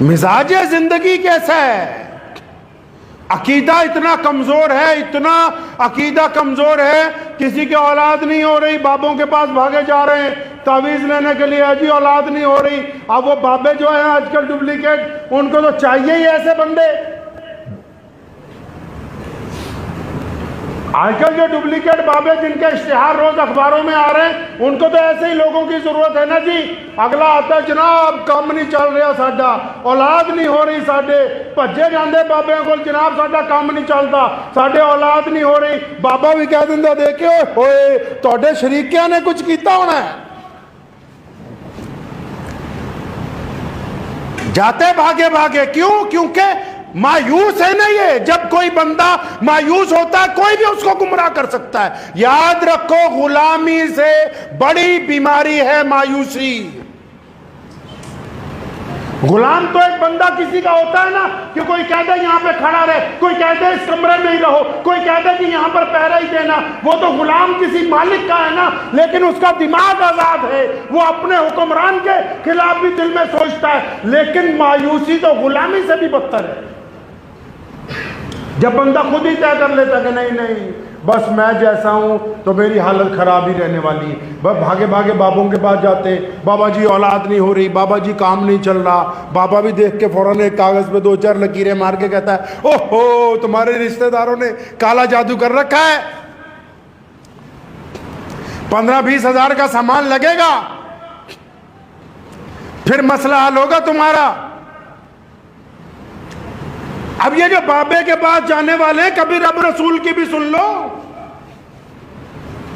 مزاج زندگی کیسا ہے؟ عقیدہ اتنا کمزور ہے، اتنا عقیدہ کمزور ہے، کسی کی اولاد نہیں ہو رہی، بابوں کے پاس بھاگے جا رہے ہیں تعویذ لینے کے لیے، جی اولاد نہیں ہو رہی۔ اب وہ بابے جو ہیں آج کل ڈپلیکیٹ، ان کو تو چاہیے ہی ایسے بندے۔ آج کل جو ڈپلیکیٹ بابے جن کے اشتہار روز اخباروں میں آ رہے ہیں، ان کو تو ایسے ہی لوگوں کی ضرورت ہے نا جی۔ اگلا آتا ہے جناب کام نہیں چل رہا ساڈا، اولاد نہیں ہو رہی ساڈے، بھجے جاندے بابے کو، جناب ساڈا کام نہیں چلتا، ساڈے اولاد نہیں ہو رہی۔ بابا بھی کہہ دیندا دیکھو ہوئے تہاڈے شریکیاں نے کچھ کیتا ہونا ہے۔ جاتے بھاگے بھاگے، کیوں؟ کیونکہ مایوس ہے نا یہ۔ جب کوئی بندہ مایوس ہوتا ہے کوئی بھی اس کو گمراہ کر سکتا ہے۔ یاد رکھو غلامی سے بڑی بیماری ہے مایوسی۔ غلام تو ایک بندہ کسی کا ہوتا ہے نا کہ کوئی کہتا ہے یہاں پہ کھڑا رہے، کوئی کہتا ہے اس کمرے میں ہی رہو، کوئی کہتا ہے کہ یہاں پر پہرا ہی دینا۔ وہ تو غلام کسی مالک کا ہے نا، لیکن اس کا دماغ آزاد ہے، وہ اپنے حکمران کے خلاف بھی دل میں سوچتا ہے۔ لیکن مایوسی تو غلامی سے بھی بدتر ہے، جب بندہ خود ہی طے کر لیتا کہ نہیں نہیں بس میں جیسا ہوں تو میری حالت خراب ہی رہنے والی۔ بس بھاگے بھاگے بابوں کے پاس جاتے، بابا جی اولاد نہیں ہو رہی، بابا جی کام نہیں چل رہا۔ بابا بھی دیکھ کے فوراً ایک کاغذ پہ 2-4 لکیریں مار کے کہتا ہے اوہو تمہارے رشتہ داروں نے کالا جادو کر رکھا ہے، 15-20 ہزار کا سامان لگے گا، پھر مسئلہ حل ہوگا تمہارا۔ اب یہ جو بابے کے پاس جانے والے ہیں، کبھی رب رسول کی بھی سن لو۔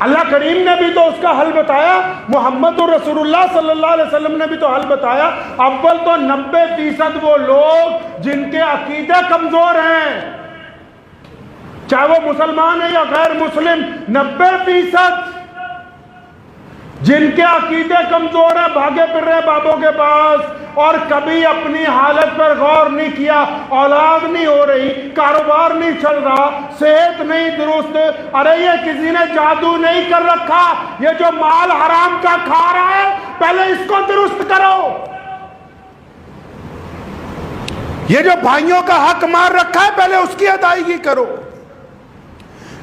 اللہ کریم نے بھی تو اس کا حل بتایا، محمد رسول اللہ صلی اللہ علیہ وسلم نے بھی تو حل بتایا۔ اول تو 90% وہ لوگ جن کے عقیدے کمزور ہیں، چاہے وہ مسلمان ہیں یا غیر مسلم، 90% جن کے عقیدے کمزور ہیں، بھاگے پھر رہے بابوں کے پاس اور کبھی اپنی حالت پر غور نہیں کیا۔ اولاد نہیں ہو رہی، کاروبار نہیں چل رہا، صحت نہیں درست، ارے یہ کسی نے جادو نہیں کر رکھا، یہ جو مال حرام کا کھا رہا ہے پہلے اس کو درست کرو۔ یہ جو بھائیوں کا حق مار رکھا ہے پہلے اس کی ادائیگی کرو۔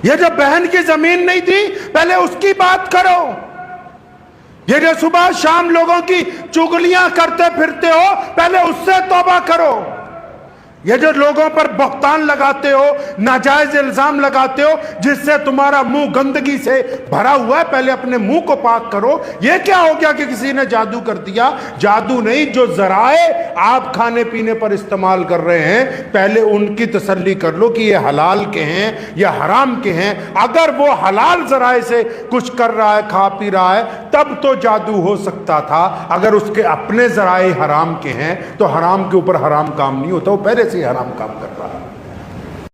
یہ جو بہن کی زمین نہیں دی پہلے اس کی بات کرو۔ یہ جو صبح شام لوگوں کی چغلیاں کرتے پھرتے ہو پہلے اس سے توبہ کرو۔ یہ جو لوگوں پر بہتان لگاتے ہو، ناجائز الزام لگاتے ہو جس سے تمہارا منہ گندگی سے بھرا ہوا ہے، پہلے اپنے منہ کو پاک کرو۔ یہ کیا ہو گیا کہ کسی نے جادو کر دیا؟ جادو نہیں، جو ذرائع آپ کھانے پینے پر استعمال کر رہے ہیں پہلے ان کی تسلی کر لو کہ یہ حلال کے ہیں یا حرام کے ہیں۔ اگر وہ حلال ذرائع سے کچھ کر رہا ہے، کھا پی رہا ہے، تب تو جادو ہو سکتا تھا۔ اگر اس کے اپنے ذرائع حرام کے ہیں تو حرام کے اوپر حرام کام نہیں ہوتا، وہ پہلے سے حرام کام کر رہا ہے۔